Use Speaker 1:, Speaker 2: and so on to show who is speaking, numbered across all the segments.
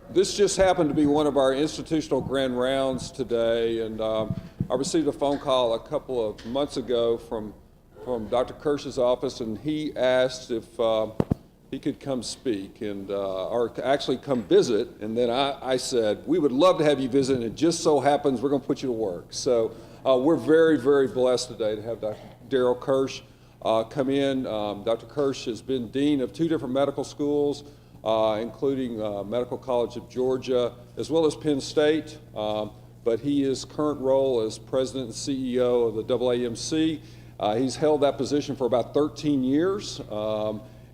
Speaker 1: This just happened to be one of our institutional grand rounds today, and I received a phone call a couple of months ago from Dr. Kirch's office, and he asked if he could come speak and or actually come visit. And then I said, we would love to have you visit, and it just so happens we're going to put you to work. So we're very, very blessed today to have Dr. Darrell Kirch come in. Dr. Kirch has been dean of 2 different medical schools, including Medical College of Georgia, as well as Penn State. But his current role as president and CEO of the AAMC. He's held that position for about 13 years.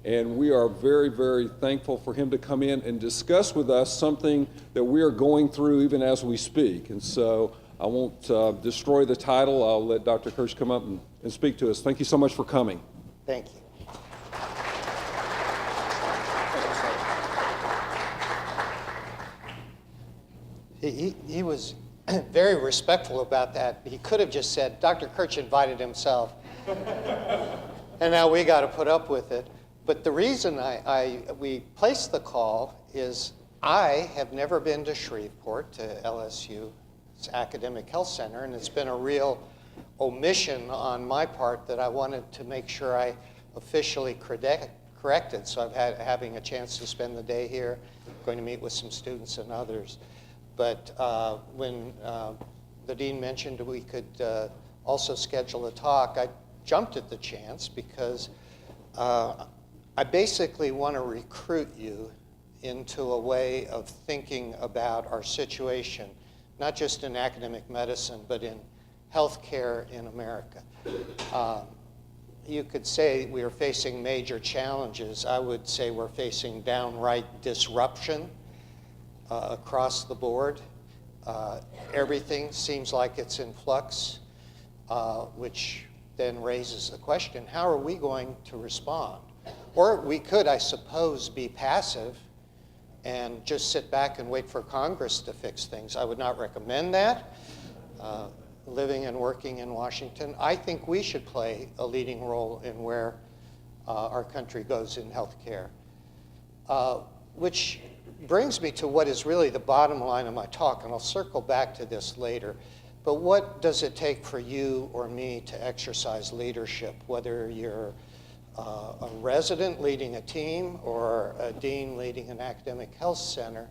Speaker 1: And we are very, very thankful for him to come in and discuss with us something that we are going through even as we speak. And so I won't destroy the title. I'll let Dr. Kirch come up and speak to us. Thank you so much for coming.
Speaker 2: Thank you. He was very respectful about that. He could have just said, Dr. Kirch invited himself. And now we got to put up with it. But the reason we placed the call is I have never been to Shreveport, to LSU's Academic Health Center, and it's been a real omission on my part that I wanted to make sure I officially corrected. So I'm having a chance to spend the day here, going to meet with some students and others. But when the dean mentioned we could also schedule a talk, I jumped at the chance because I basically want to recruit you into a way of thinking about our situation, not just in academic medicine, but in healthcare in America. You could say we are facing major challenges. I would say we're facing downright disruption across the board. Everything seems like it's in flux, which then raises the question, how are we going to respond? Or we could, I suppose, be passive and just sit back and wait for Congress to fix things. I would not recommend that. Living and working in Washington, I think we should play a leading role in where our country goes in healthcare. Which brings me to what is really the bottom line of my talk, and I'll circle back to this later. But what does it take for you or me to exercise leadership, whether you're a resident leading a team or a dean leading an academic health center?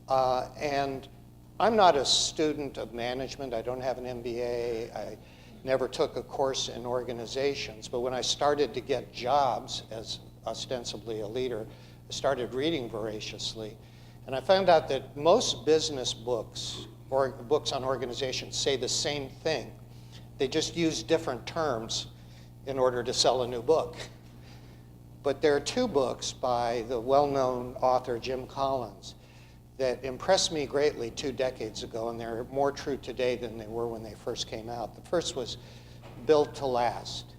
Speaker 2: And I'm not a student of management. I don't have an MBA. I never took a course in organizations. But when I started to get jobs as ostensibly a leader, I started reading voraciously. And I found out that most business books or books on organizations say the same thing. They just use different terms in order to sell a new book. But there are 2 books by the well-known author Jim Collins that impressed me greatly 2 decades ago, and they're more true today than they were when they first came out. The first was Built to Last.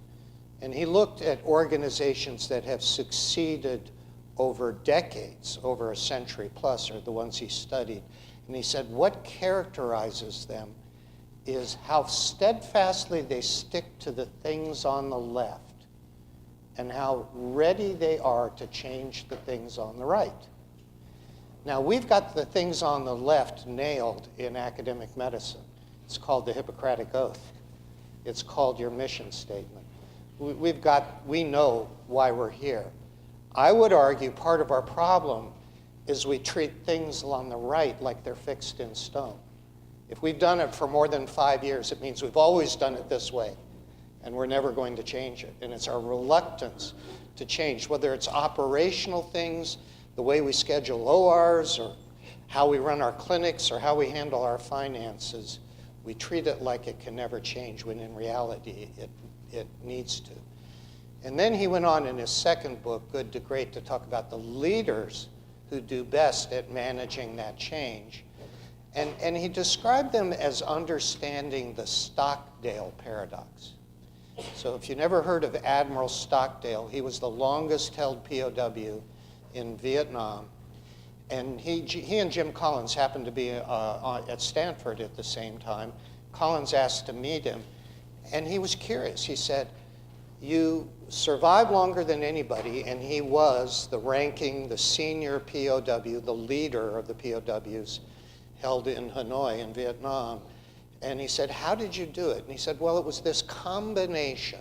Speaker 2: And he looked at organizations that have succeeded over decades, over a century plus, are the ones he studied. And he said, what characterizes them is how steadfastly they stick to the things on the left and how ready they are to change the things on the right. Now, we've got the things on the left nailed in academic medicine. It's called the Hippocratic Oath. It's called your mission statement. We know why we're here. I would argue part of our problem is we treat things on the right like they're fixed in stone. If we've done it for more than 5 years, it means we've always done it this way, and we're never going to change it. And it's our reluctance to change, whether it's operational things, the way we schedule ORs, or how we run our clinics, or how we handle our finances. We treat it like it can never change, when in reality it needs to. And then he went on in his second book, Good to Great, to talk about the leaders who do best at managing that change. And he described them as understanding the Stockdale Paradox. So if you never heard of Admiral Stockdale, he was the longest held POW in Vietnam. And he and Jim Collins happened to be at Stanford at the same time. Collins asked to meet him, and he was curious. He said, You survived longer than anybody, and he was the senior POW, the leader of the POWs held in Hanoi in Vietnam. And he said, how did you do it? And he said, well, it was this combination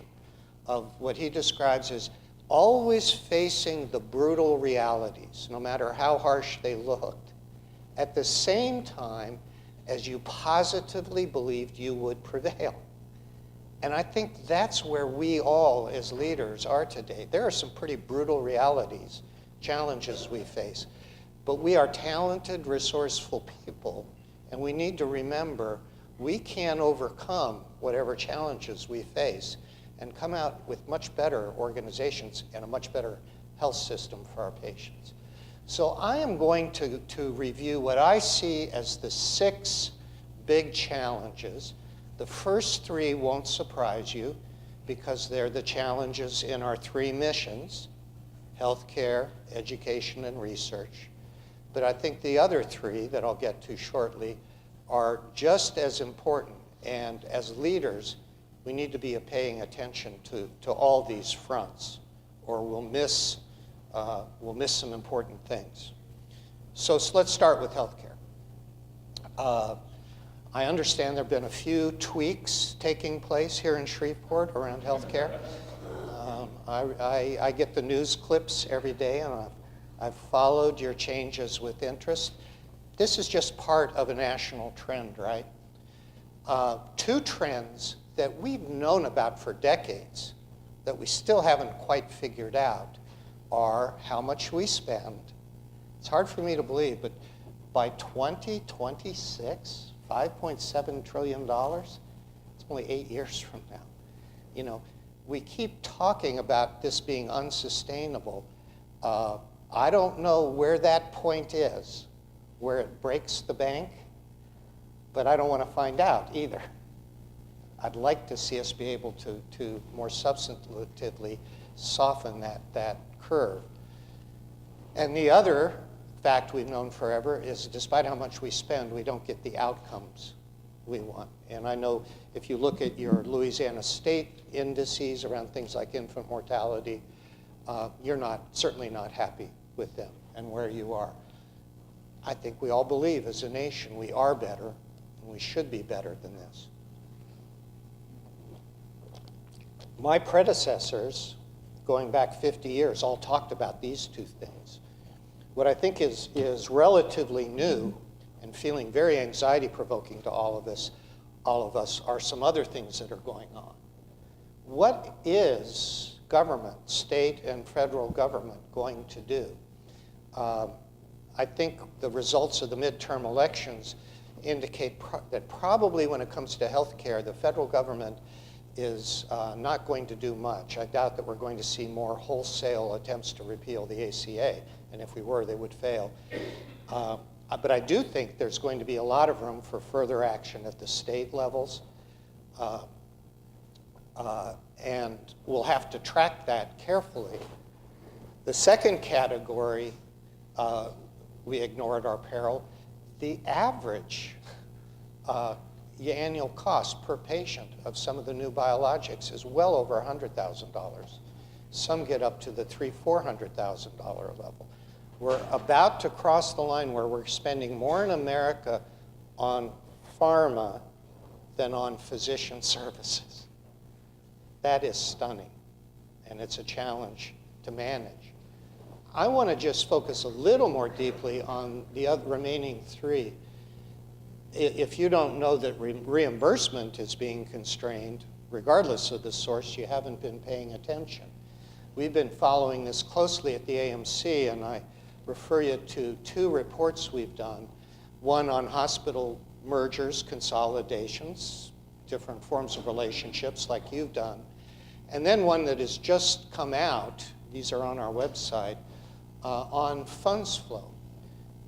Speaker 2: of what he describes as always facing the brutal realities, no matter how harsh they looked, at the same time as you positively believed you would prevail. And I think that's where we all as leaders are today. There are some pretty brutal realities, challenges we face, but we are talented, resourceful people, and we need to remember we can overcome whatever challenges we face and come out with much better organizations and a much better health system for our patients. So I am going to review what I see as the 6 big challenges. The first 3 won't surprise you because they're the challenges in our 3 missions: healthcare, education, and research. But I think the other 3 that I'll get to shortly are just as important, and as leaders, we need to be paying attention to all these fronts, or we'll miss some important things. So let's start with healthcare. I understand there have been a few tweaks taking place here in Shreveport around healthcare. I get the news clips every day, and I've followed your changes with interest. This is just part of a national trend, right? 2 trends that we've known about for decades that we still haven't quite figured out are how much we spend. It's hard for me to believe, but by 2026, $5.7 trillion, it's only 8 years from now. You know, we keep talking about this being unsustainable. I don't know where that point is, where it breaks the bank, but I don't want to find out either. I'd like to see us be able to more substantively soften that curve. And the other fact we've known forever is despite how much we spend, we don't get the outcomes we want. And I know if you look at your Louisiana state indices around things like infant mortality, you're certainly not happy with them and where you are. I think we all believe as a nation we are better, and we should be better than this. My predecessors, going back 50 years, all talked about these 2 things. What I think is relatively new and feeling very anxiety-provoking to all of us are some other things that are going on. What is government, state and federal government, going to do? I think the results of the midterm elections indicate that probably when it comes to health care, the federal government is not going to do much. I doubt that we're going to see more wholesale attempts to repeal the ACA, and if we were, they would fail. But I do think there's going to be a lot of room for further action at the state levels, and we'll have to track that carefully. The second category we ignore at our peril, the average annual cost per patient of some of the new biologics is well over $100,000. Some get up to the $300,000-$400,000 level. We're about to cross the line where we're spending more in America on pharma than on physician services. That is stunning, and it's a challenge to manage. I want to just focus a little more deeply on the other remaining 3. If you don't know that reimbursement is being constrained, regardless of the source, you haven't been paying attention. We've been following this closely at the AMC, and I refer you to 2 reports we've done. One on hospital mergers, consolidations, different forms of relationships like you've done. And then one that has just come out, these are on our website, on funds flow.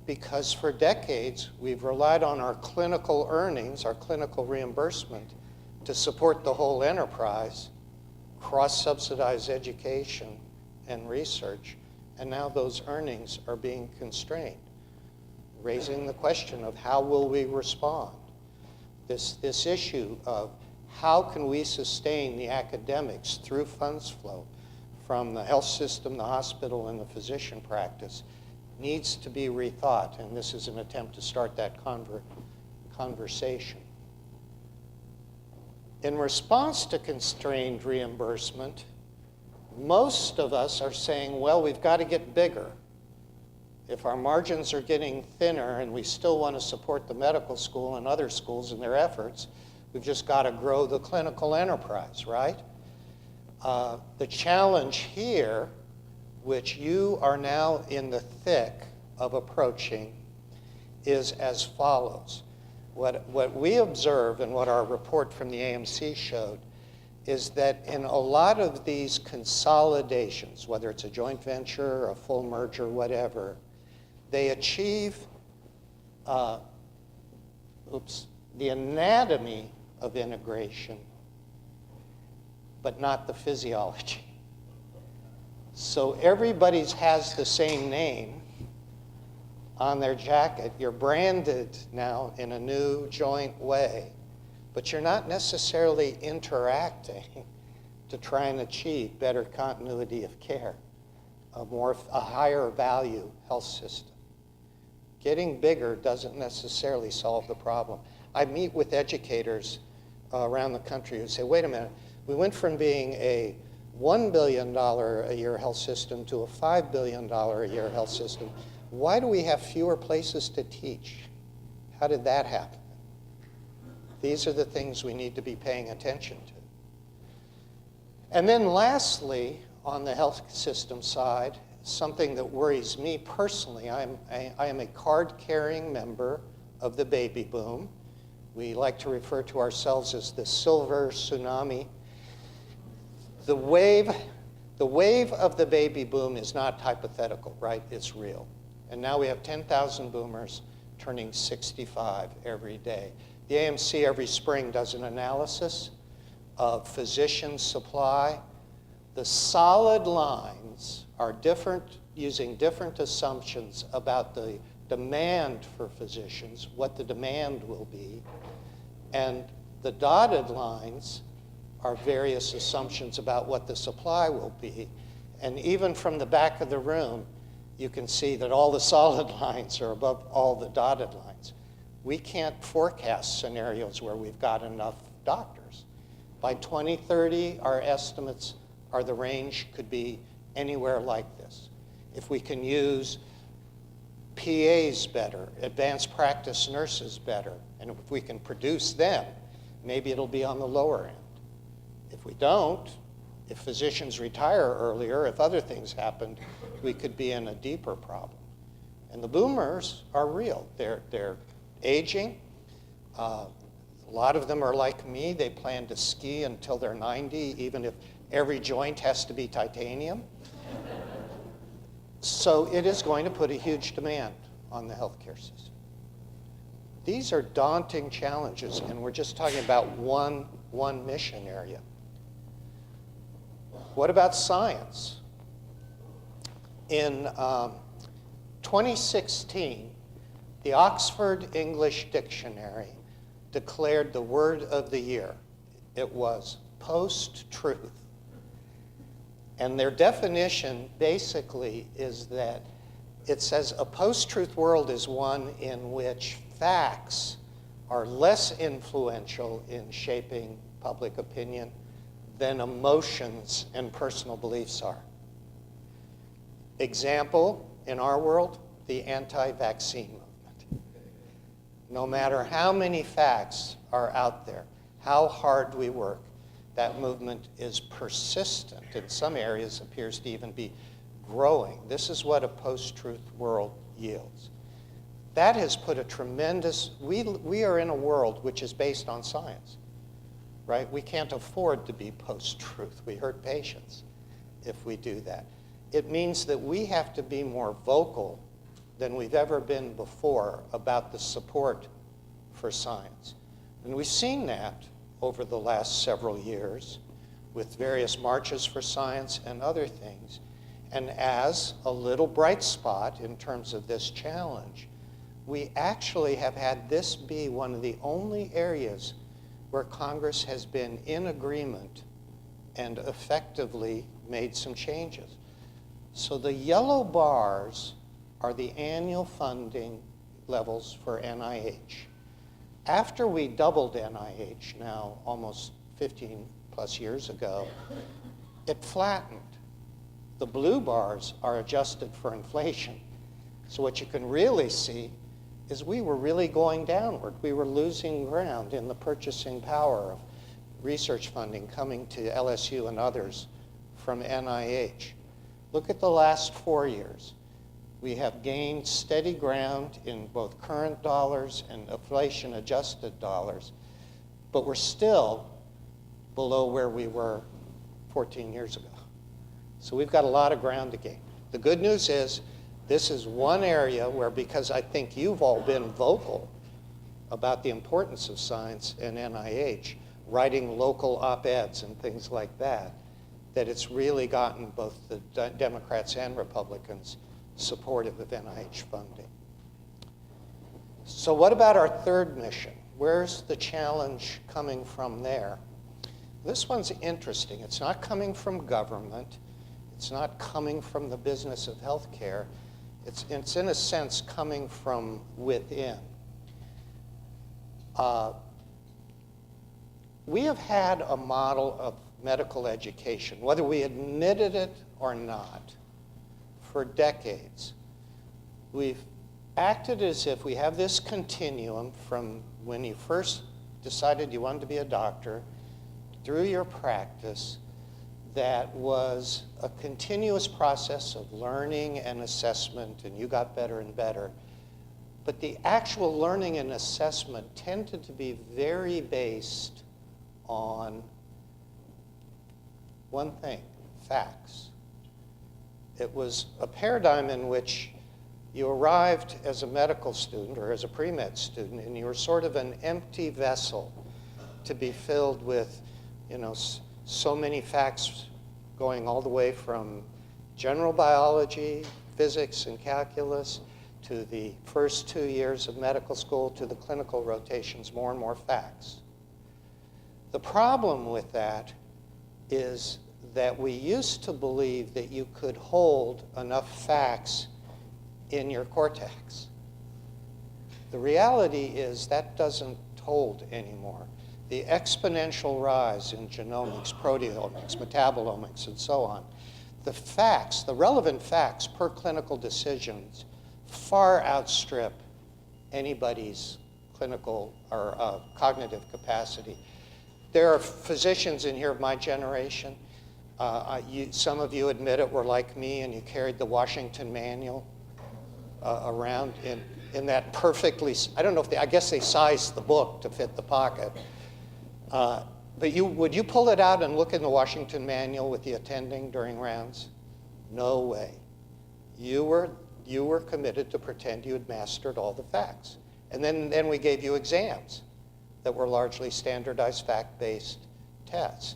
Speaker 2: Because for decades, we've relied on our clinical earnings, our clinical reimbursement, to support the whole enterprise, cross-subsidize education and research, and now those earnings are being constrained, raising the question of how will we respond? This issue of how can we sustain the academics through funds flow from the health system, the hospital, and the physician practice needs to be rethought, and this is an attempt to start that conversation. In response to constrained reimbursement, most of us are saying, well, we've got to get bigger. If our margins are getting thinner and we still want to support the medical school and other schools in their efforts, we've just got to grow the clinical enterprise, right? The challenge here, which you are now in the thick of approaching, is as follows. What we observe and what our report from the AMC showed is that in a lot of these consolidations, whether it's a joint venture, a full merger, whatever, they achieve the anatomy of integration, but not the physiology. So everybody's has the same name on their jacket. You're branded now in a new joint way, but you're not necessarily interacting to try and achieve better continuity of care, a higher value health system. Getting bigger doesn't necessarily solve the problem. I meet with educators around the country who say, wait a minute, we went from being a $1 billion a year health system to a $5 billion a year health system. Why do we have fewer places to teach? How did that happen? These are the things we need to be paying attention to. And then lastly, on the health system side, something that worries me personally, I am a card-carrying member of the baby boom. We like to refer to ourselves as the silver tsunami. The wave of the baby boom is not hypothetical, right? It's real. And now we have 10,000 boomers turning 65 every day. The AMC every spring does an analysis of physician supply. The solid lines are different, using different assumptions about the demand for physicians, what the demand will be, and the dotted lines are various assumptions about what the supply will be. And even from the back of the room, you can see that all the solid lines are above all the dotted lines. We can't forecast scenarios where we've got enough doctors. By 2030, our estimates are the range could be anywhere like this. If we can use PAs better, advanced practice nurses better, and if we can produce them, maybe it'll be on the lower end. If we don't, if physicians retire earlier, if other things happened, we could be in a deeper problem. And the boomers are real. They're aging. A lot of them are like me. They plan to ski until they're 90, even if every joint has to be titanium. So it is going to put a huge demand on the healthcare system. These are daunting challenges, and we're just talking about one mission area. What about science? In 2016, the Oxford English Dictionary declared the word of the year. It was post-truth. And their definition basically is that it says a post-truth world is one in which facts are less influential in shaping public opinion than emotions and personal beliefs are. Example, in our world, the anti-vaccine movement. No matter how many facts are out there, how hard we work, that movement is persistent. In some areas, appears to even be growing. This is what a post-truth world yields. That has put a tremendous, we are in a world which is based on science, right? We can't afford to be post-truth. We hurt patients if we do that. It means that we have to be more vocal than we've ever been before about the support for science. And we've seen that over the last several years with various marches for science and other things. And as a little bright spot in terms of this challenge, we actually have had this be one of the only areas where Congress has been in agreement and effectively made some changes. So the yellow bars are the annual funding levels for NIH. After we doubled NIH, now almost 15 plus years ago, it flattened. The blue bars are adjusted for inflation. So what you can really see is we were really going downward. We were losing ground in the purchasing power of research funding coming to LSU and others from NIH. Look at the last 4 years. We have gained steady ground in both current dollars and inflation-adjusted dollars, but we're still below where we were 14 years ago. So we've got a lot of ground to gain. The good news is this is one area where, because I think you've all been vocal about the importance of science and NIH, writing local op-eds and things like that, that it's really gotten both the Democrats and Republicans supportive of NIH funding. So what about our third mission? Where's the challenge coming from there? This one's interesting. It's not coming from government. It's not coming from the business of healthcare. It's in a sense coming from within. We have had a model of medical education, whether we admitted it or not, for decades. We've acted as if we have this continuum from when you first decided you wanted to be a doctor through your practice that was a continuous process of learning and assessment, and you got better and better. But the actual learning and assessment tended to be very based on one thing, facts. It was a paradigm in which you arrived as a medical student or as a pre-med student, and you were sort of an empty vessel to be filled with, so many facts going all the way from general biology, physics, and calculus to the first 2 years of medical school to the clinical rotations, more and more facts. The problem with that is that we used to believe that you could hold enough facts in your cortex. The reality is that doesn't hold anymore. The exponential rise in genomics, proteomics, metabolomics, and so on, the facts, the relevant facts per clinical decisions far outstrip anybody's clinical or cognitive capacity. There are physicians in here of my generation. Some of you admit it were like me and you carried the Washington Manual around in that perfectly, I don't know if I guess they sized the book to fit the pocket. But would you pull it out and look in the Washington Manual with the attending during rounds? No way. You were committed to pretend you had mastered all the facts. And then we gave you exams that were largely standardized fact-based tests.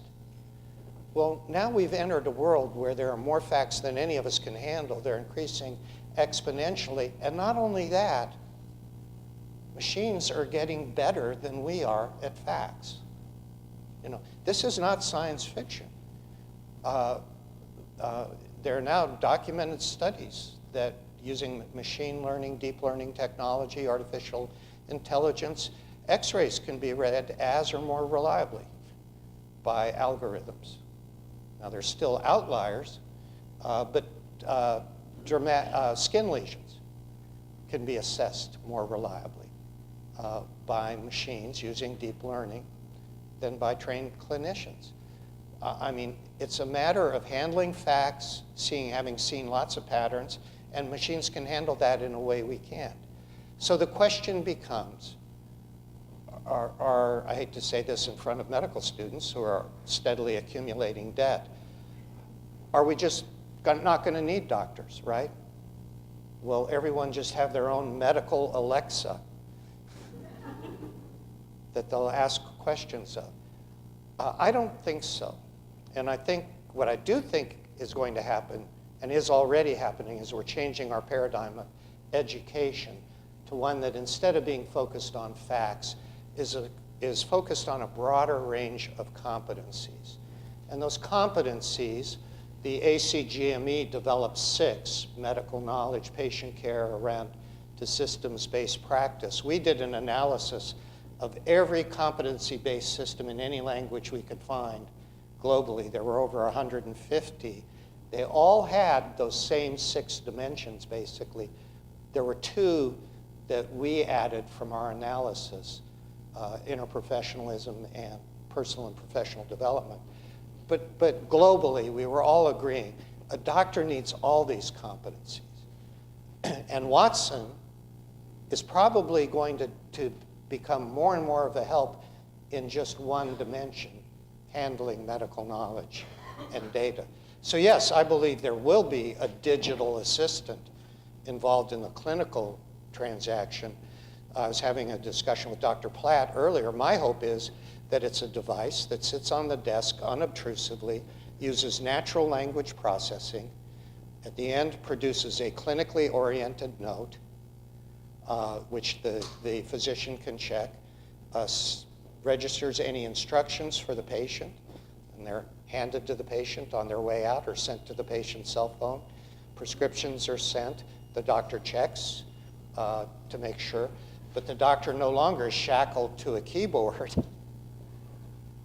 Speaker 2: Well, now we've entered a world where there are more facts than any of us can handle. They're increasing exponentially. And not only that, machines are getting better than we are at facts. This is not science fiction. There are now documented studies that using machine learning, deep learning technology, artificial intelligence, X-rays can be read as or more reliably by algorithms. Now, there's still outliers, but skin lesions can be assessed more reliably by machines using deep learning than by trained clinicians. It's a matter of handling facts, having seen lots of patterns, and machines can handle that in a way we can't. So the question becomes, I hate to say this in front of medical students who are steadily accumulating debt, are we just not going to need doctors, right? Will everyone just have their own medical Alexa that they'll ask questions of? I don't think so. And I think what I do think is going to happen, and is already happening, is we're changing our paradigm of education to one that instead of being focused on facts, is is focused on a broader range of competencies. And those competencies, the ACGME developed 6: medical knowledge, patient care, around to systems-based practice. We did an analysis of every competency-based system in any language we could find globally. There were over 150. They all had those same 6 dimensions, basically. There were 2 that we added from our analysis, interprofessionalism and personal and professional development. But globally, we were all agreeing, a doctor needs all these competencies. And Watson is probably going to become more and more of a help in just one dimension, handling medical knowledge and data. So yes, I believe there will be a digital assistant involved in the clinical transaction. I was having a discussion with Dr. Platt earlier. My hope is that it's a device that sits on the desk unobtrusively, uses natural language processing, at the end produces a clinically oriented note, which the physician can check, registers any instructions for the patient, and they're handed to the patient on their way out or sent to the patient's cell phone. Prescriptions are sent. The doctor checks to make sure, but the doctor no longer is shackled to a keyboard,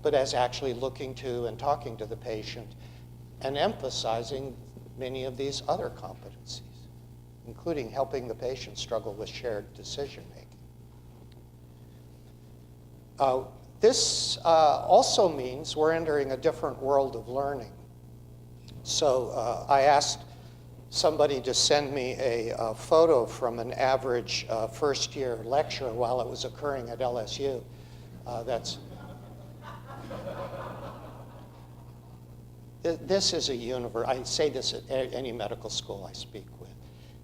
Speaker 2: but as actually looking to and talking to the patient and emphasizing many of these other competencies, including helping the patient struggle with shared decision-making. This also means we're entering a different world of learning. So I asked somebody to send me a photo from an average first-year lecture while it was occurring at LSU. This is a universe. I say this at any medical school I speak with.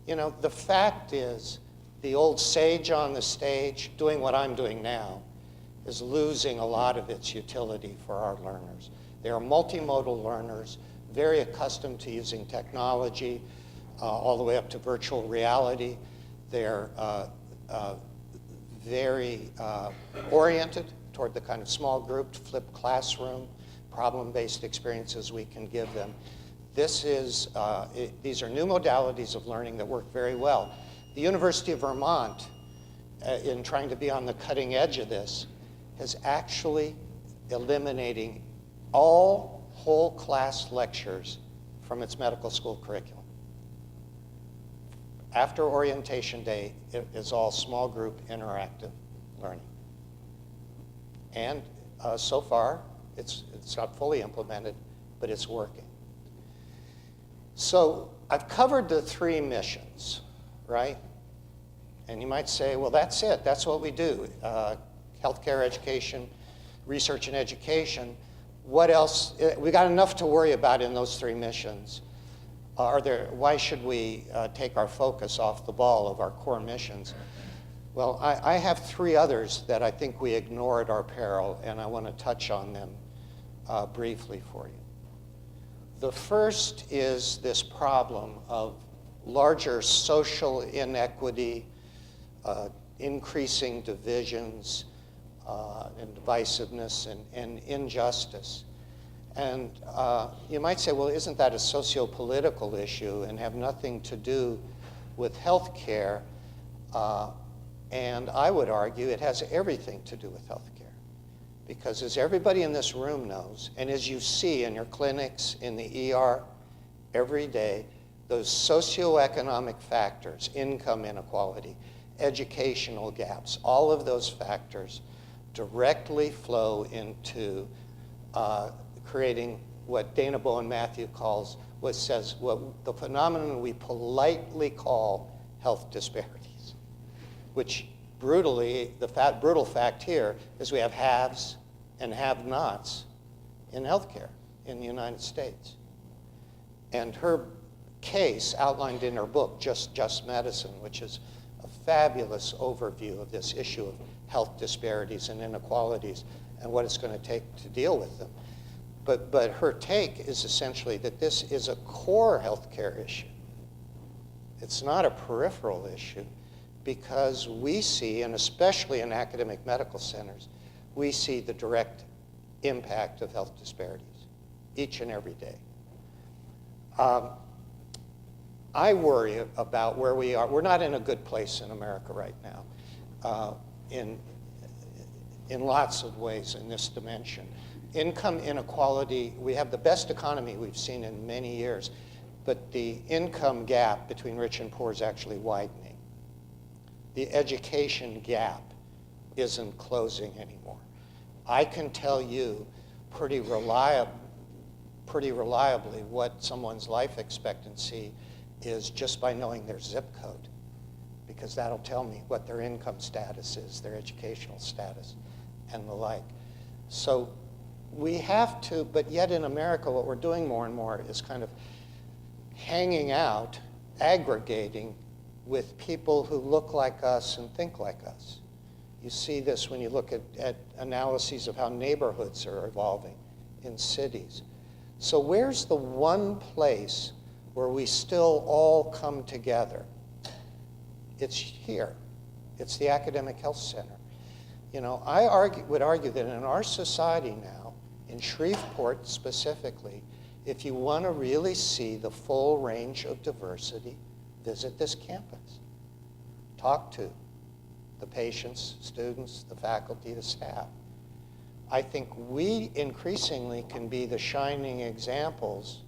Speaker 2: You know, the fact is, the old sage on the stage doing what I'm doing now is losing a lot of its utility for our learners. They are multimodal learners, very accustomed to using technology, all the way up to virtual reality. They're very oriented toward the kind of small group, flipped classroom, problem-based experiences we can give them. These are new modalities of learning that work very well. The University of Vermont, in trying to be on the cutting edge of this, is actually eliminating all whole class lectures from its medical school curriculum. After orientation day, it is all small group interactive learning. And so far, it's not fully implemented, but it's working. So I've covered the 3 missions, right? And you might say, well, that's it. That's what we do. Healthcare, education, research and education. What else? We got enough to worry about in those 3 missions. Why should we take our focus off the ball of our core missions? Well, I have 3 others that I think we ignore at our peril, and I want to touch on them briefly for you. The first is this problem of larger social inequity, increasing divisions, and divisiveness and injustice. And you might say, well, isn't that a socio-political issue and have nothing to do with health care? And I would argue it has everything to do with health care. Because as everybody in this room knows, and as you see in your clinics, in the ER, every day, those socioeconomic factors, income inequality, educational gaps, all of those factors directly flow into creating what Dana Bowen Matthew calls, what the phenomenon we politely call health disparities, which brutally, brutal fact here is we have haves and have-nots in healthcare in the United States. And her case outlined in her book, Just Medicine, which is a fabulous overview of this issue of health disparities and inequalities and what it's going to take to deal with them. But her take is essentially that this is a core healthcare issue. It's not a peripheral issue, because we see, and especially in academic medical centers, we see the direct impact of health disparities each and every day. I worry about where we are. We're not in a good place in America right now, in lots of ways in this dimension. Income inequality, we have the best economy we've seen in many years, but the income gap between rich and poor is actually widening. The education gap isn't closing anymore. I can tell you pretty reliably what someone's life expectancy is just by knowing their zip code, because that'll tell me what their income status is, their educational status, and the like. So we have to, but yet in America, what we're doing more and more is kind of hanging out, aggregating with people who look like us and think like us. You see this when you look at analyses of how neighborhoods are evolving in cities. So where's the one place where we still all come together? It's here. It's the academic health center. You know, would argue that in our society now, in Shreveport specifically, if you want to really see the full range of diversity, visit this campus. Talk to the patients, students, the faculty, the staff. I think we increasingly can be the shining examples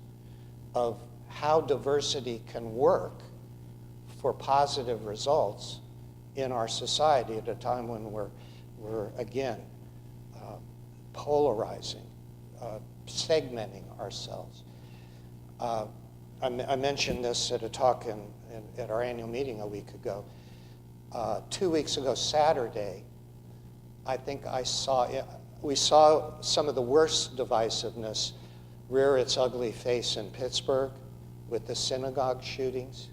Speaker 2: of how diversity can work for positive results in our society at a time when we're again, polarizing, segmenting ourselves. I mentioned this at a talk at our annual meeting a week ago. 2 weeks ago, Saturday, I think we saw some of the worst divisiveness rear its ugly face in Pittsburgh with the synagogue shootings.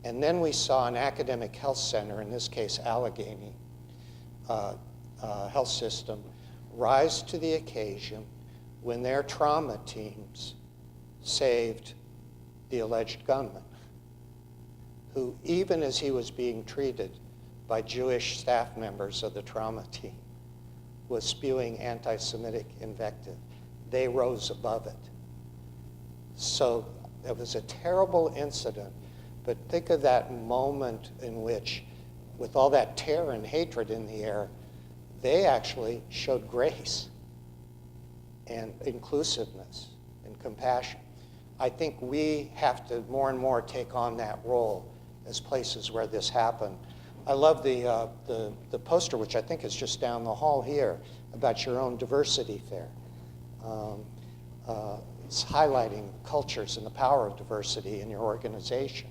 Speaker 2: And then we saw an academic health center, in this case Allegheny Health System, rise to the occasion when their trauma teams saved the alleged gunman, who, even as he was being treated by Jewish staff members of the trauma team, was spewing anti-Semitic invective. They rose above it. So it was a terrible incident, but think of that moment in which, with all that terror and hatred in the air, they actually showed grace and inclusiveness and compassion. I think we have to more and more take on that role as places where this happened. I love the poster, which I think is just down the hall here, about your own diversity fair. It's highlighting cultures and the power of diversity in your organization.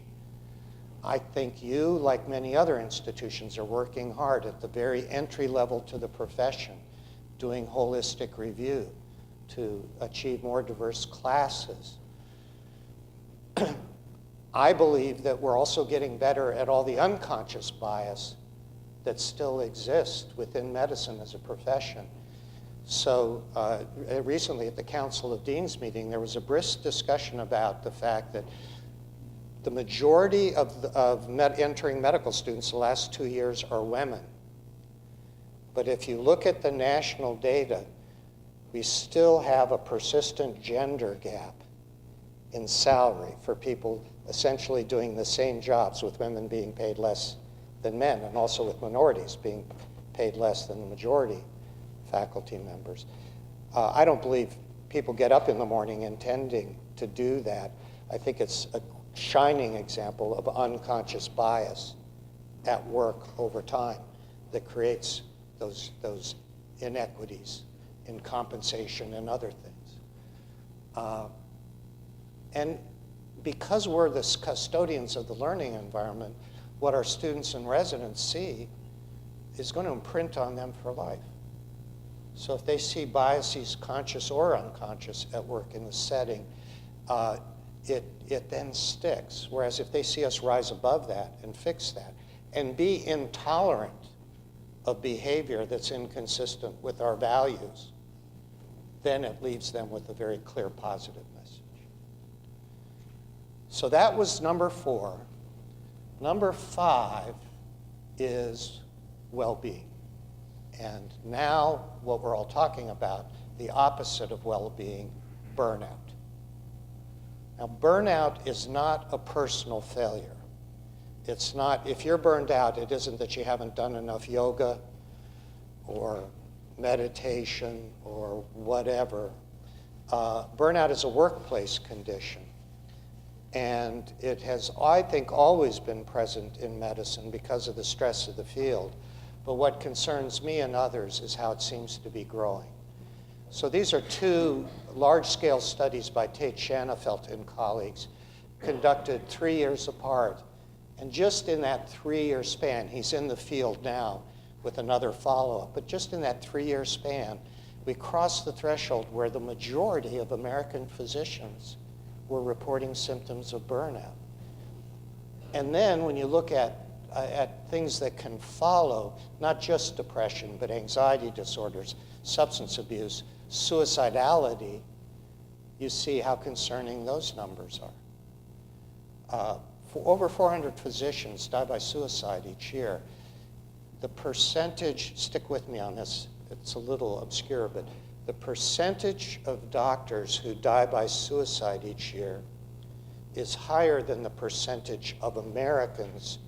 Speaker 2: I think you, like many other institutions, are working hard at the very entry level to the profession, doing holistic review to achieve more diverse classes. I believe that we're also getting better at all the unconscious bias that still exists within medicine as a profession. So recently at the Council of Deans meeting, there was a brisk discussion about the fact that the majority of entering medical students the last 2 years are women. But if you look at the national data, we still have a persistent gender gap in salary for people essentially doing the same jobs, with women being paid less than men, and also with minorities being paid less than the majority faculty members. I don't believe people get up in the morning intending to do that. I think it's a shining example of unconscious bias at work over time that creates those inequities in compensation and other things. And because we're the custodians of the learning environment, what our students and residents see is going to imprint on them for life. So if they see biases, conscious or unconscious, at work in the setting, it then sticks. Whereas if they see us rise above that and fix that and be intolerant of behavior that's inconsistent with our values, then it leaves them with a very clear positive message. So that was number 4. Number 5 is well-being. And now what we're all talking about, the opposite of well-being, burnout. Now, burnout is not a personal failure. It's not, if you're burned out, it isn't that you haven't done enough yoga or meditation or whatever. Burnout is a workplace condition. And it has, I think, always been present in medicine because of the stress of the field. But what concerns me and others is how it seems to be growing. So these are two large-scale studies by Tate Shanafelt and colleagues, conducted 3 years apart. And just in that 3-year span, he's in the field now with another follow-up, but just in that 3-year span, we crossed the threshold where the majority of American physicians were reporting symptoms of burnout. And then when you look at things that can follow, not just depression, but anxiety disorders, substance abuse, suicidality, you see how concerning those numbers are. Over 400 physicians die by suicide each year. The percentage, stick with me on this, it's a little obscure, but the percentage of doctors who die by suicide each year is higher than the percentage of Americans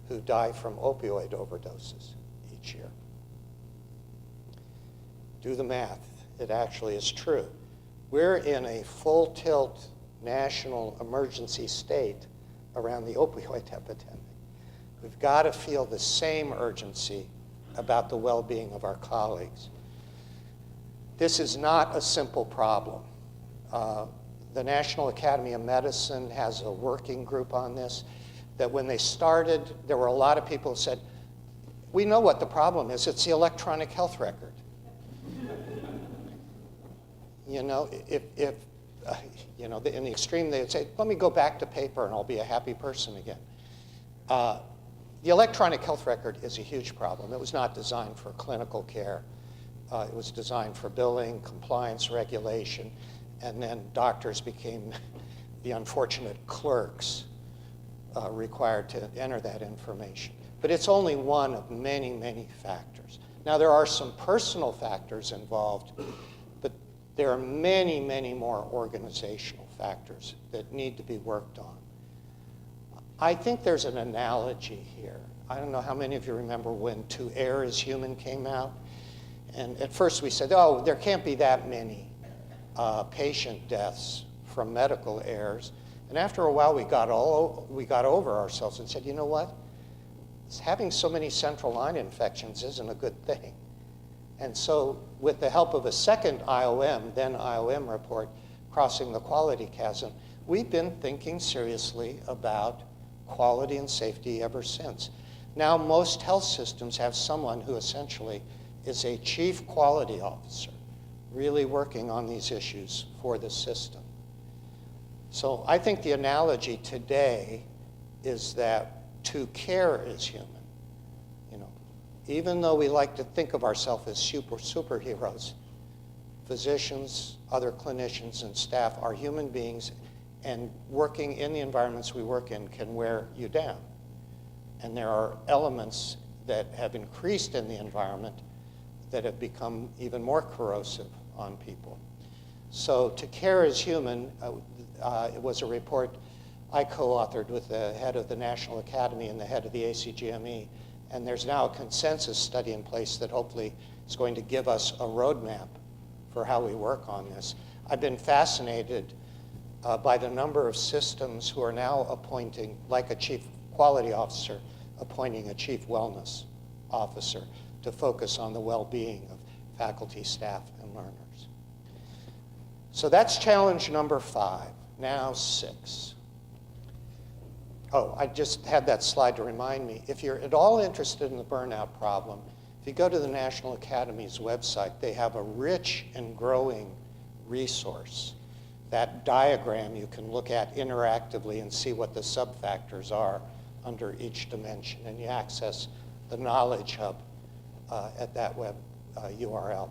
Speaker 2: who die from opioid overdoses each year. Do the math. It actually is true. We're in a full tilt national emergency state around the opioid epidemic. We've got to feel the same urgency about the well-being of our colleagues. This is not a simple problem. The National Academy of Medicine has a working group on this, that when they started, there were a lot of people who said, we know what the problem is, it's the electronic health record. You know, you know, in the extreme, they would say, let me go back to paper and I'll be a happy person again. The electronic health record is a huge problem. It was not designed for clinical care. It was designed for billing, compliance, regulation, and then doctors became the unfortunate clerks required to enter that information. But it's only one of many, many factors. Now, there are some personal factors involved, but there are many, many more organizational factors that need to be worked on. I think there's an analogy here. I don't know how many of you remember when To Err Is Human came out. And at first we said, oh, there can't be that many patient deaths from medical errors. And after a while, we got over ourselves and said, you know what? Having so many central line infections isn't a good thing. And so with the help of a second IOM, then IOM report, Crossing the Quality Chasm, we've been thinking seriously about quality and safety ever since. Now most health systems have someone who essentially is a chief quality officer, really working on these issues for the system. So I think the analogy today is that to care is human. You know, even though we like to think of ourselves as superheroes, physicians, other clinicians, and staff are human beings, and working in the environments we work in can wear you down. And there are elements that have increased in the environment that have become even more corrosive on people. So To Care is Human, it was a report I co-authored with the head of the National Academy and the head of the ACGME, and there's now a consensus study in place that hopefully is going to give us a roadmap for how we work on this. I've been fascinated by the number of systems who are now appointing, like a chief quality officer, appointing a chief wellness officer to focus on the well-being of faculty, staff, and learners. So that's challenge number 5. Now 6. Oh, I just had that slide to remind me. If you're at all interested in the burnout problem, if you go to the National Academy's website, they have a rich and growing resource. That diagram you can look at interactively and see what the sub-factors are under each dimension, and you access the Knowledge Hub at that web URL.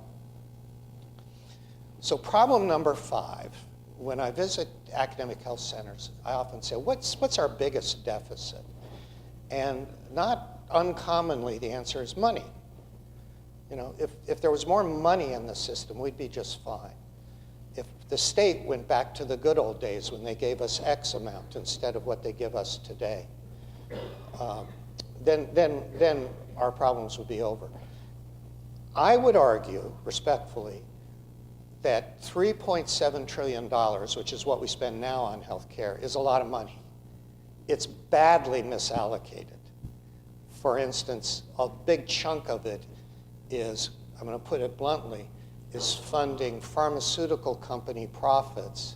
Speaker 2: So problem number 5, when I visit academic health centers, I often say, what's our biggest deficit? And not uncommonly, the answer is money. You know, if there was more money in the system, we'd be just fine. If the state went back to the good old days when they gave us X amount instead of what they give us today, then our problems would be over. I would argue, respectfully, that $3.7 trillion, which is what we spend now on health care, is a lot of money. It's badly misallocated. For instance, a big chunk of it is, I'm going to put it bluntly, is funding pharmaceutical company profits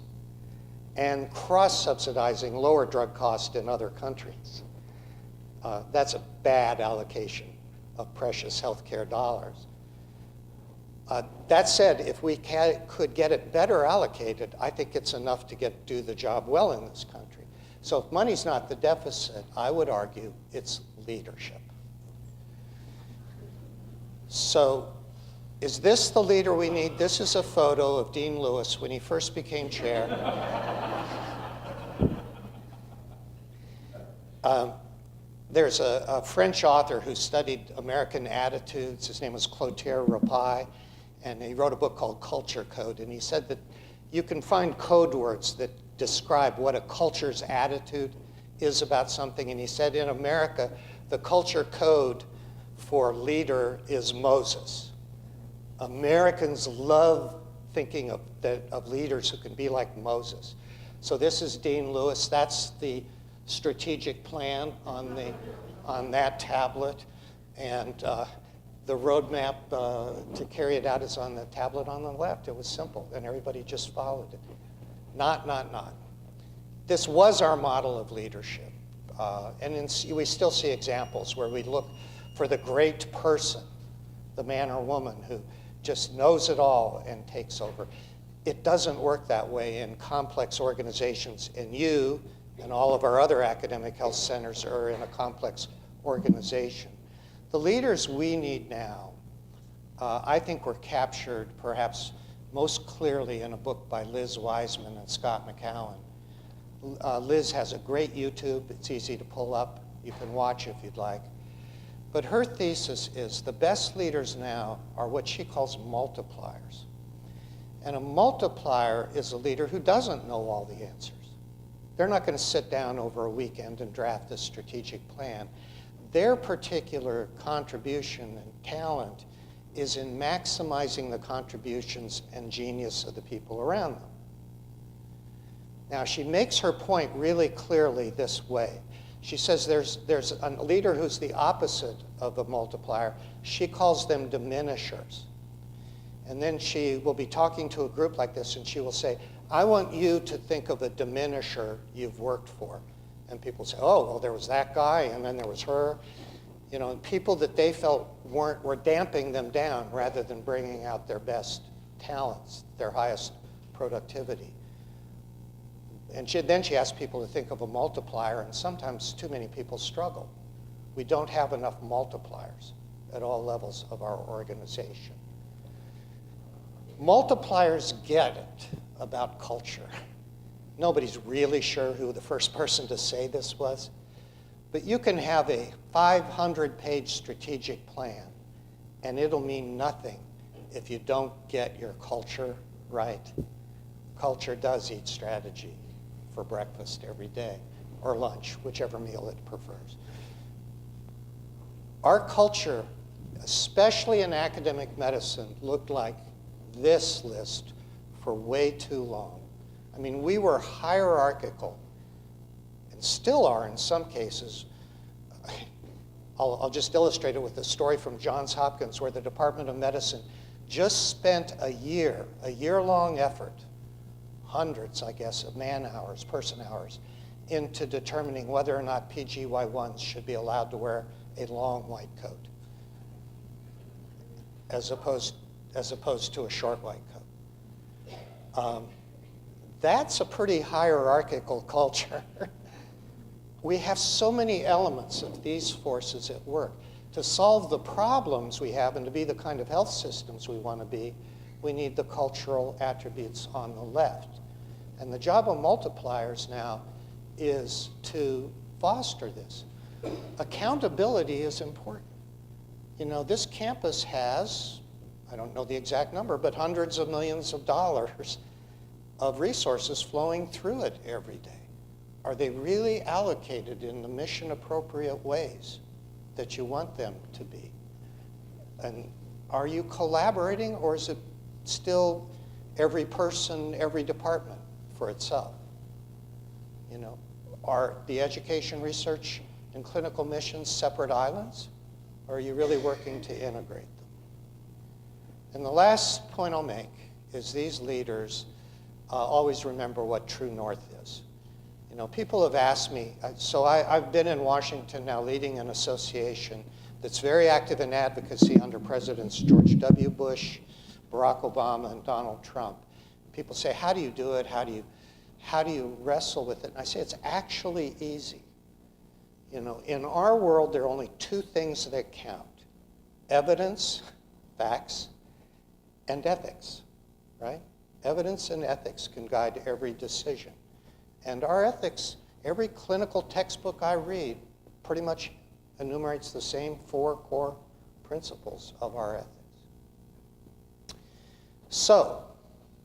Speaker 2: and cross-subsidizing lower drug costs in other countries. That's a bad allocation of precious healthcare dollars. That said, if we could get it better allocated, I think it's enough to do the job well in this country. So if money's not the deficit, I would argue it's leadership. So is this the leader we need? This is a photo of Dean Lewis when he first became chair. There's a French author who studied American attitudes. His name was Clotaire Rapaille, and he wrote a book called Culture Code. And he said that you can find code words that describe what a culture's attitude is about something. And he said in America, the culture code for leader is Moses. Americans love thinking of leaders who can be like Moses. So this is Dean Lewis. That's the strategic plan on that tablet, and the roadmap to carry it out is on the tablet on the left. It was simple, and everybody just followed it. Not. This was our model of leadership, and we still see examples where we look for the great person, the man or woman who just knows it all and takes over. It doesn't work that way in complex organizations, and you and all of our other academic health centers are in a complex organization. The leaders we need now, I think, were captured perhaps most clearly in a book by Liz Wiseman and Scott McCowan. Liz has a great YouTube. It's easy to pull up. You can watch if you'd like. But her thesis is the best leaders now are what she calls multipliers. And a multiplier is a leader who doesn't know all the answers. They're not going to sit down over a weekend and draft a strategic plan. Their particular contribution and talent is in maximizing the contributions and genius of the people around them. Now, she makes her point really clearly this way. She says there's a leader who's the opposite of a multiplier. She calls them diminishers. And then she will be talking to a group like this, and she will say, I want you to think of a diminisher you've worked for. And people say, oh, well, there was that guy, and then there was her. You know, and people that they felt were damping them down rather than bringing out their best talents, their highest productivity. And then she asks people to think of a multiplier, and sometimes too many people struggle. We don't have enough multipliers at all levels of our organization. Multipliers get it about culture. Nobody's really sure who the first person to say this was, but you can have a 500-page strategic plan, and it'll mean nothing if you don't get your culture right. Culture does eat strategy for breakfast every day, or lunch, whichever meal it prefers. Our culture, especially in academic medicine, looked like this list for way too long. I mean, we were hierarchical, and still are in some cases. I'll just illustrate it with a story from Johns Hopkins, where the Department of Medicine just spent a year-long effort, hundreds, I guess, of man-hours, person-hours, into determining whether or not PGY1s should be allowed to wear a long white coat, as opposed to a short white coat. That's a pretty hierarchical culture. We have so many elements of these forces at work. To solve the problems we have and to be the kind of health systems we want to be, we need the cultural attributes on the left. And the job of multipliers now is to foster this. Accountability is important. you know, this campus has, I don't know the exact number, but hundreds of millions of dollars of resources flowing through it every day. Are they really allocated in the mission appropriate ways that you want them to be? And are you collaborating, or is it still every person, every department for itself? You know, are the education, research, and clinical missions separate islands, or are you really working to integrate them? And the last point I'll make is these leaders always remember what true north is. You know, people have asked me, so I've been in Washington now leading an association that's very active in advocacy under Presidents George W. Bush, Barack Obama, and Donald Trump. People say, how do you do it? How do you wrestle with it? And I say, it's actually easy. You know, in our world, there are only two things that count: evidence, facts, and ethics, right? Evidence and ethics can guide every decision. And our ethics, every clinical textbook I read pretty much enumerates the same 4 core principles of our ethics. So,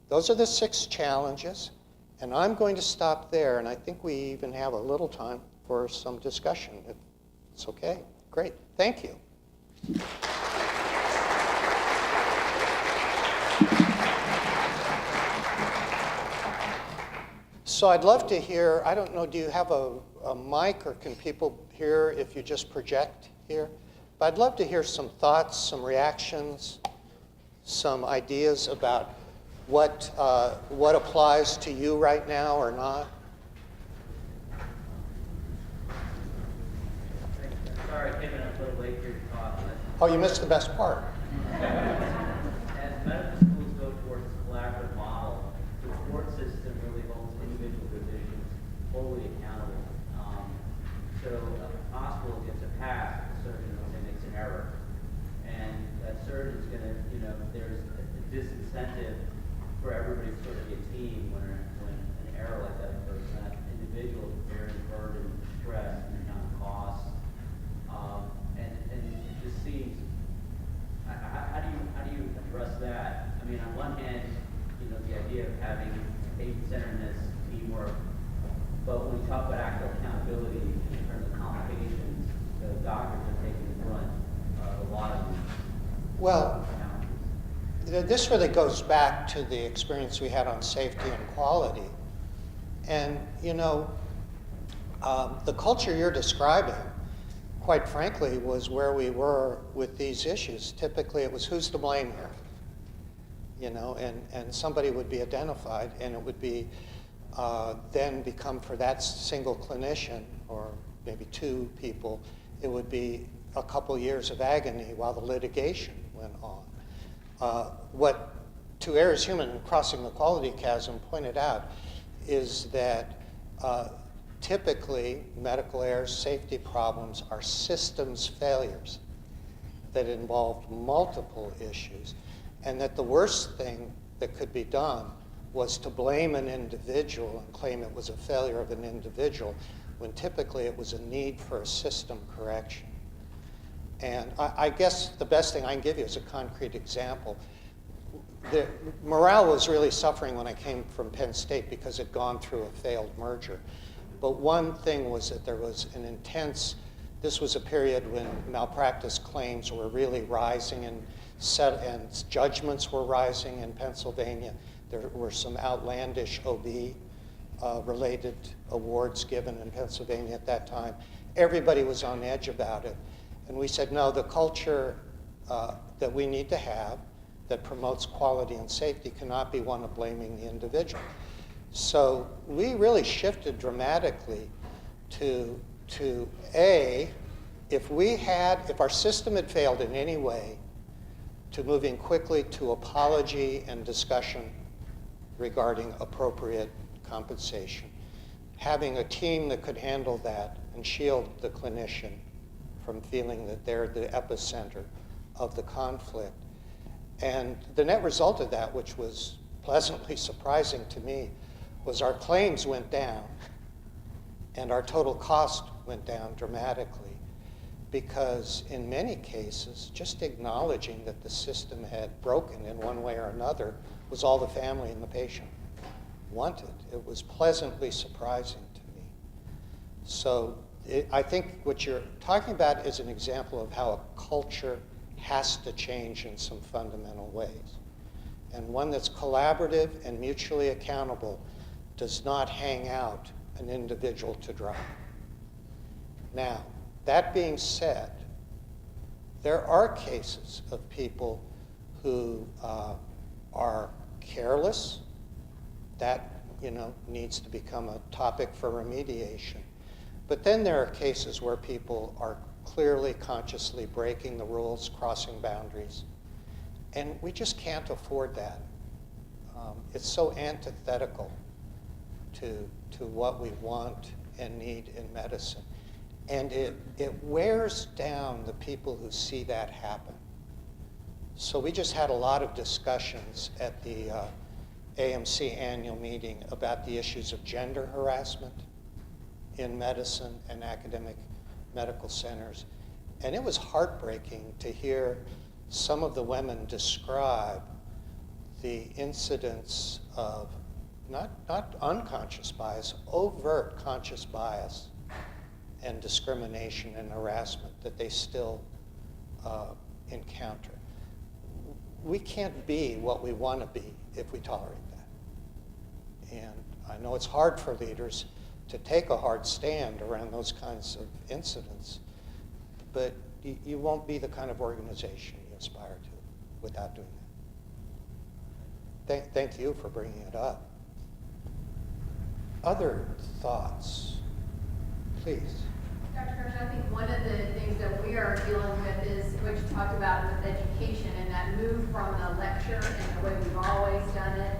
Speaker 2: those are the 6 challenges, and I'm going to stop there, and I think we even have a little time for some discussion, if it's okay. Great, thank you. So I'd love to hear, I don't know, do you have a mic, or can people hear if you just project here? But I'd love to hear some thoughts, some reactions, some ideas about what applies to you right now or not.
Speaker 3: Sorry, I came in a little late for your talk.
Speaker 2: Oh, you missed the best part.
Speaker 3: As medical schools go towards this collaborative model, the support system really holds individual physicians fully accountable. So a hospital gets a pass, the surgeon makes an error. And that surgeon's going to, you know, there's a disincentive for everybody to sort of be a team when an error like that occurs. And that individual is bearing the burden, stress, and costs. And it just seems, how do you address that? I mean, on one hand, you know, the idea of having patient-centeredness, teamwork, but when we talk about actual accountability in terms of complications, the doctors are taking the brunt of a lot of these
Speaker 2: Well,
Speaker 3: challenges.
Speaker 2: this really goes back to the experience we had on safety and quality. And, you know, the culture you're describing, quite frankly, was where we were with these issues. Typically, it was, who's to blame here? You know, and somebody would be identified, and it would be then become, for that single clinician, or maybe 2 people, it would be a couple years of agony while the litigation went on. What To Err is Human and Crossing the Quality Chasm pointed out is that typically medical errors, safety problems are systems failures that involved multiple issues, and that the worst thing that could be done was to blame an individual and claim it was a failure of an individual, when typically it was a need for a system correction. And I guess the best thing I can give you is a concrete example. The morale was really suffering when I came from Penn State because it had gone through a failed merger. But one thing was that there was an intense, this was a period when malpractice claims were really rising, and judgments were rising in Pennsylvania. There were some outlandish OB related awards given in Pennsylvania at that time. Everybody was on edge about it. And we said, no, the culture that we need to have that promotes quality and safety cannot be one of blaming the individual. So we really shifted dramatically to if our system had failed in any way, to moving quickly to apology and discussion regarding appropriate compensation. Having a team that could handle that and shield the clinician from feeling that they're the epicenter of the conflict. And the net result of that, which was pleasantly surprising to me, was our claims went down and our total cost went down dramatically, because in many cases, just acknowledging that the system had broken in one way or another was all the family and the patient wanted. It was pleasantly surprising to me. So I think what you're talking about is an example of how a culture has to change in some fundamental ways. And one that's collaborative and mutually accountable does not hang out an individual to dry. Now, that being said, there are cases of people who are careless. That, needs to become a topic for remediation. But then there are cases where people are clearly, consciously breaking the rules, crossing boundaries. And we just can't afford that. It's so antithetical to what we want and need in medicine. And it wears down the people who see that happen. So we just had a lot of discussions at the AMC annual meeting about the issues of gender harassment in medicine and academic medical centers. And it was heartbreaking to hear some of the women describe the incidents of not unconscious bias, overt conscious bias and discrimination and harassment that they still encounter. We can't be what we want to be if we tolerate that. And I know it's hard for leaders to take a hard stand around those kinds of incidents, but you won't be the kind of organization you aspire to without doing that. Thank you for bringing it up. Other thoughts, please.
Speaker 4: Dr. Kirch, I think one of the things that we are dealing with is what you talked about with education and that move from the lecture and the way we've always done it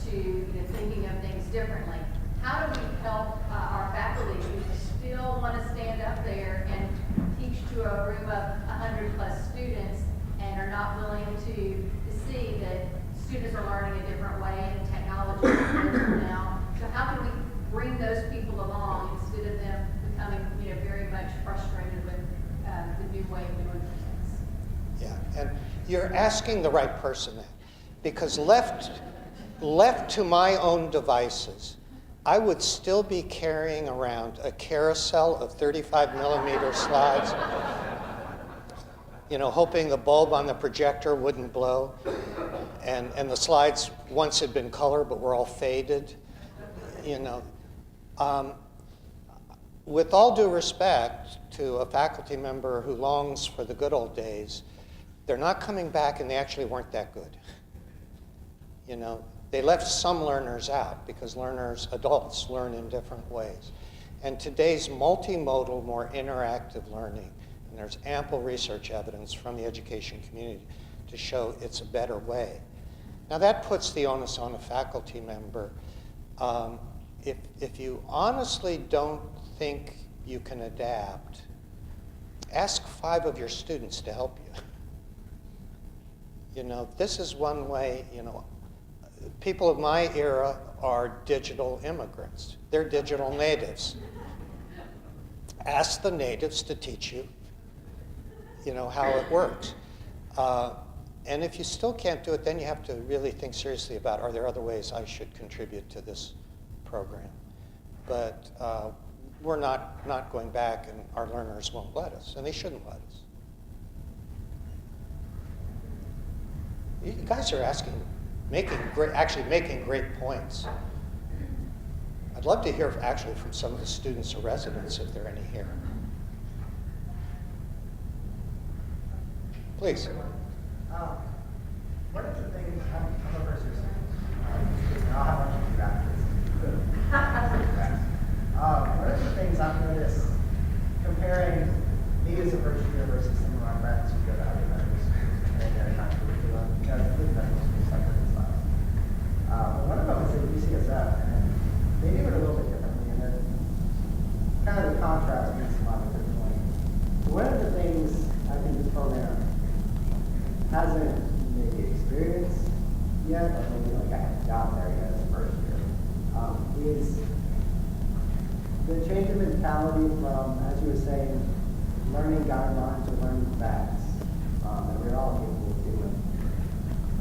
Speaker 4: to thinking of things differently. How do we help our faculty who still want to stand up there and teach to a room of 100+ students and are not willing to see that students are learning a different way and technology is different now? So how can we bring those people along instead of them becoming very much frustrated with the new way of doing things?
Speaker 2: Yeah, and you're asking the right person then, because left to my own devices, I would still be carrying around a carousel of 35mm slides, hoping the bulb on the projector wouldn't blow, and the slides once had been color but were all faded, With all due respect to a faculty member who longs for the good old days, they're not coming back and they actually weren't that good. They left some learners out because adults learn in different ways. And today's multimodal, more interactive learning, and there's ample research evidence from the education community to show it's a better way. Now that puts the onus on a faculty member. If you honestly don't think you can adapt, ask 5 of your students to help you. This is one way, people of my era are digital immigrants. They're digital natives. Ask the natives to teach you, how it works. And if you still can't do it, then you have to really think seriously about, are there other ways I should contribute to this program? But we're not going back, and our learners won't let us, and they shouldn't let us. You guys are making great points. I'd love to hear actually from some of the students or residents, if there are any here. Please.
Speaker 5: One of the things, I'm a first year student, I'll have a bunch of you after this. One of the things I've noticed comparing me as a first year versus some of my friends who go to other medical schools, comparing their kind of curriculum, with medical schools like this class. One of them is at UCSF, and they do it a little bit differently, and then kind of the contrast makes a lot of good point. One of the things I think this program hasn't maybe experienced yet, or maybe I haven't gotten there yet as a first year, is the change of mentality from, as you were saying, learning guidelines or learning facts that we're all capable of doing,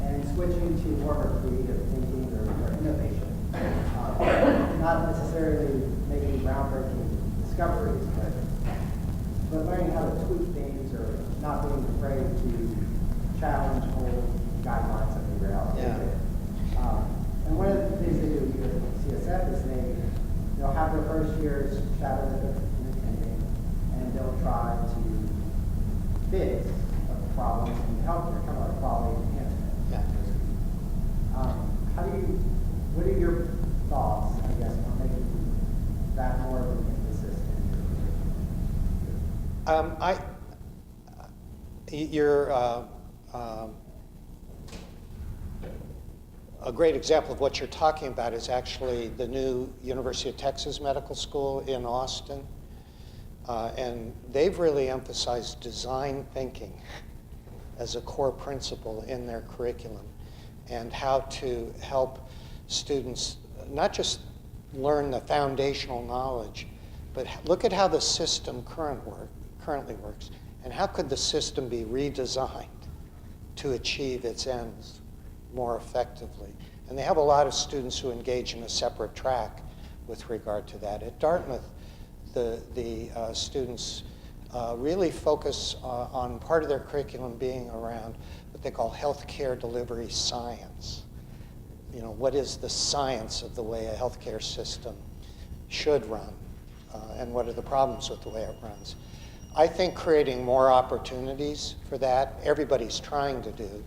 Speaker 5: and switching to more of a creative thinking or innovation. Not necessarily making groundbreaking discoveries, but learning how to tweak things or not being afraid to challenge old guidelines that we were out there. And one of the things they do here at CSF is they'll have their first years shadow in attending, and they'll try to fix problems in healthcare, kind of like quality enhancement.
Speaker 2: Yeah.
Speaker 5: What are your thoughts, I guess, on making that more of an emphasis in your
Speaker 2: a great example of what you're talking about is actually the new University of Texas Medical School in Austin. And they've really emphasized design thinking as a core principle in their curriculum, and how to help students not just learn the foundational knowledge, but look at how the system currently works, and how could the system be redesigned to achieve its ends more effectively. And they have a lot of students who engage in a separate track with regard to that. At Dartmouth, the students really focus on part of their curriculum being around what they call healthcare delivery science. You know, what is the science of the way a healthcare system should run, and what are the problems with the way it runs. I think creating more opportunities for that, everybody's trying to do.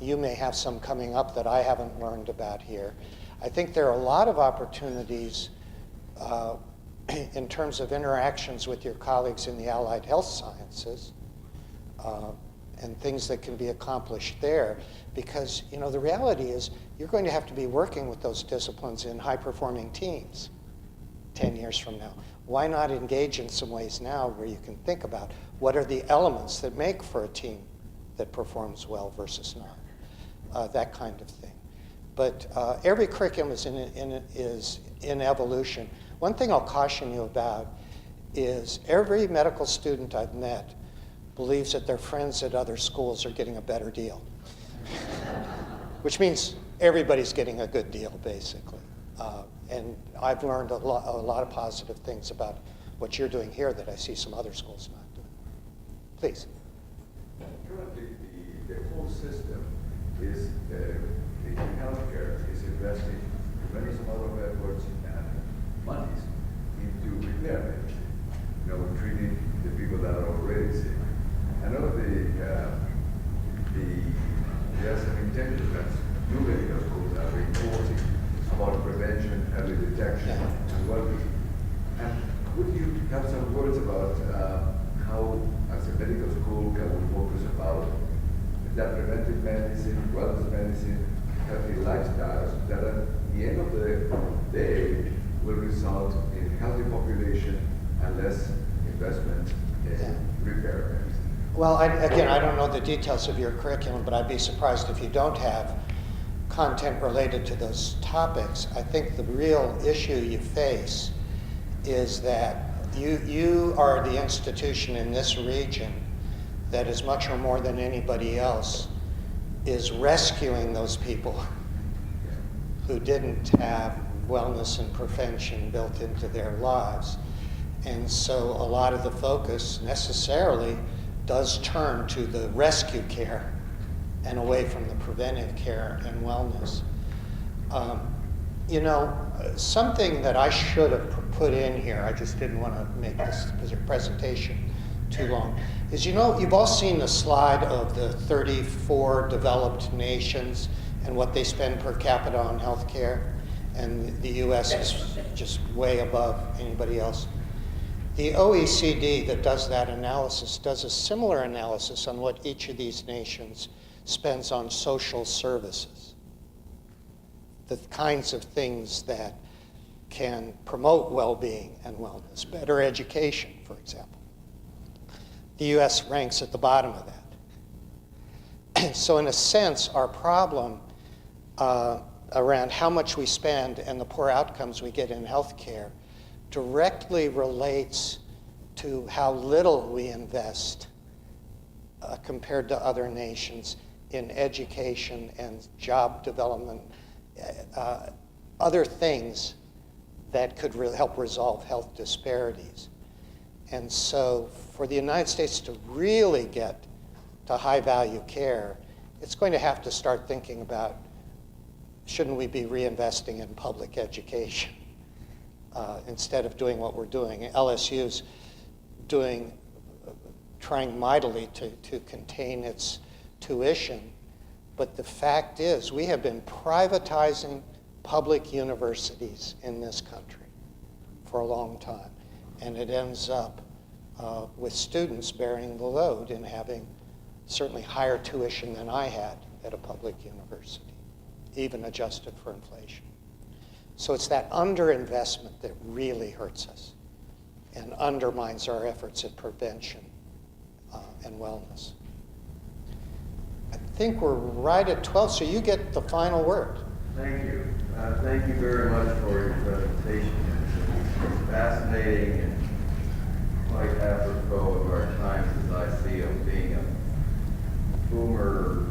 Speaker 2: You may have some coming up that I haven't learned about here. I think there are a lot of opportunities in terms of interactions with your colleagues in the allied health sciences, and things that can be accomplished there, because the reality is you're going to have to be working with those disciplines in high-performing teams 10 years from now. Why not engage in some ways now where you can think about what are the elements that make for a team that performs well versus not, that kind of thing. But every curriculum is in evolution. One thing I'll caution you about is every medical student I've met believes that their friends at other schools are getting a better deal, which means everybody's getting a good deal, basically. And I've learned a lot of positive things about what you're doing here that I see some other schools not doing. Please.
Speaker 6: Currently, the whole system is, in healthcare, is investing tremendous amount of efforts and monies into repair medicine, treating the people that are already sick. I know there's an intention that new medical schools are reporting about prevention, early detection, and well-being. And would you have some words about how, as a medical school, can we focus about that preventive medicine, wellness medicine, healthy lifestyles, that at the end of the day will result in healthy population and less investment in repair medicine?
Speaker 2: Well, again, I don't know the details of your curriculum, but I'd be surprised if you don't have content related to those topics. I think the real issue you face is that you are the institution in this region that, as much or more than anybody else, is rescuing those people who didn't have wellness and prevention built into their lives. And so a lot of the focus necessarily does turn to the rescue care and away from the preventive care and wellness. Something that I should have put in here, I just didn't want to make this presentation too long, is you've all seen the slide of the 34 developed nations and what they spend per capita on healthcare, and the US is just way above anybody else. The OECD that does that analysis does a similar analysis on what each of these nations spends on social services, the kinds of things that can promote well-being and wellness, better education, for example. The US ranks at the bottom of that. So in a sense, our problem around how much we spend and the poor outcomes we get in healthcare directly relates to how little we invest compared to other nations in education and job development, other things that could help resolve health disparities. And so for the United States to really get to high-value care, it's going to have to start thinking about, shouldn't we be reinvesting in public education instead of doing what we're doing? LSU's trying mightily to contain its tuition, but the fact is we have been privatizing public universities in this country for a long time, and it ends up with students bearing the load and having certainly higher tuition than I had at a public university, even adjusted for inflation. So it's that underinvestment that really hurts us and undermines our efforts at prevention and wellness. I think we're right at 12, so you get the final word.
Speaker 7: Thank you. Thank you very much for your presentation. It's fascinating and quite apropos of our times as I see them, being a boomer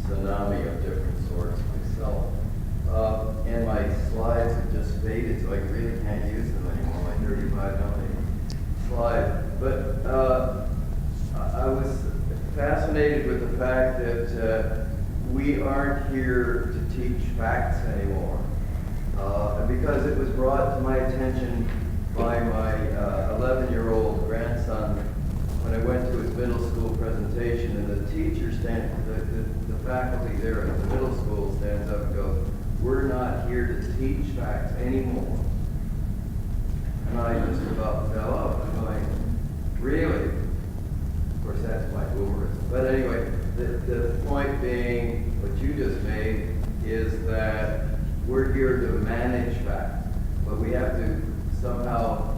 Speaker 7: tsunami of different sorts myself. And my slides have just faded, so I really can't use them anymore, my 35 slides. But I was fascinated with the fact that we aren't here to teach facts anymore. Because it was brought to my attention by my 11-year-old grandson when I went to his middle school presentation, and the teacher the faculty there at the middle school stands up and goes, "We're not here to teach facts anymore." And I just about fell out. I'm going, really? Of course, that's my boomerism. But anyway, the point being, what you just made, is that we're here to manage facts, but we have to somehow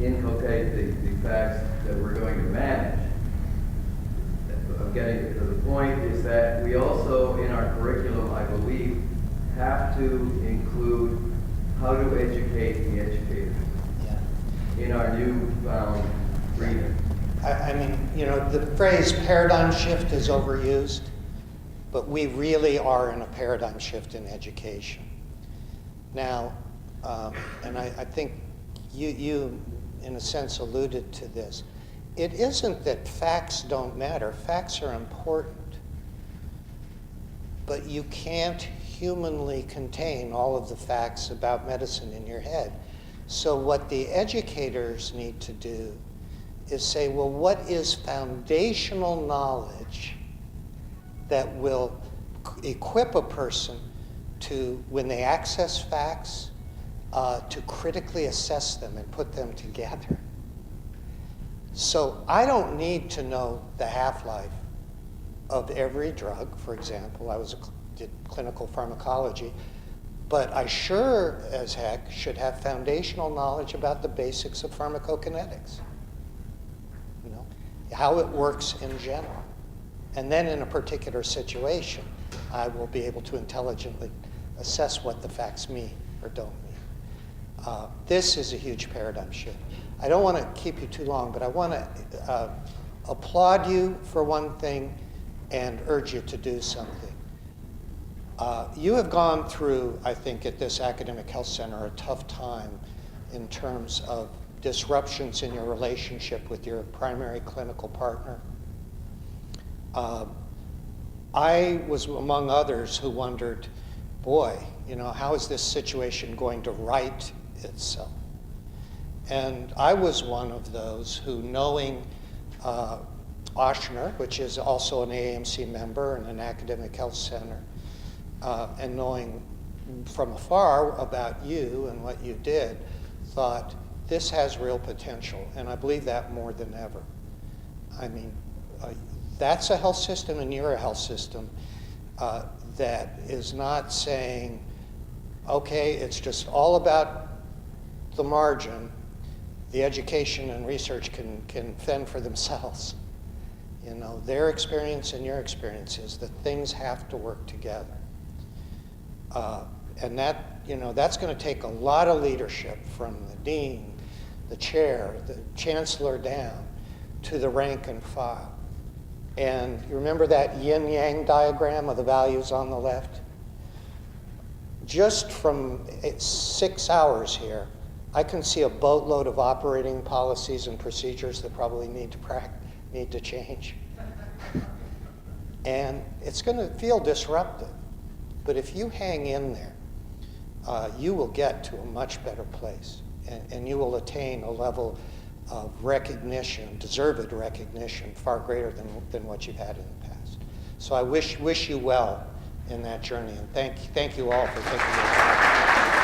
Speaker 7: inculcate the facts that we're going to manage. I'm getting to the point is that we also, in our curriculum, I believe, have to include how to educate the educators in our newfound freedom.
Speaker 2: I mean, you know, the phrase paradigm shift is overused, but we really are in a paradigm shift in education. Now, and I think you, in a sense, alluded to this. It isn't that facts don't matter. Facts are important. But you can't humanly contain all of the facts about medicine in your head. So what the educators need to do is say, well, what is foundational knowledge that will equip a person to, when they access facts, to critically assess them and put them together. So I don't need to know the half-life of every drug, for example. I did clinical pharmacology, but I sure as heck should have foundational knowledge about the basics of pharmacokinetics. You know, how it works in general. And then in a particular situation, I will be able to intelligently assess what the facts mean or don't mean. This is a huge paradigm shift. I don't want to keep you too long, but I want to applaud you for one thing and urge you to do something. You have gone through, I think, at this academic health center, a tough time in terms of disruptions in your relationship with your primary clinical partner. I was among others who wondered, boy, you know, how is this situation going to right itself? And I was one of those who, knowing Ochsner, which is also an AAMC member and an academic health center, and knowing from afar about you and what you did, thought this has real potential, and I believe that more than ever. I mean, that's a health system, and you're a health system that is not saying, okay, it's just all about the margin. The education and research can fend for themselves. You know, their experience and your experience is that things have to work together. And that, you know, that's going to take a lot of leadership from the dean the chair, the chancellor down, to the rank and file. And you remember that yin-yang diagram of the values on the left? Just from 6 hours here, I can see a boatload of operating policies and procedures that probably need to change. And it's going to feel disruptive. But if you hang in there, you will get to a much better place. And you will attain a level of recognition, deserved recognition, far greater than what you've had in the past. So I wish you well in that journey. And thank you all for taking the time.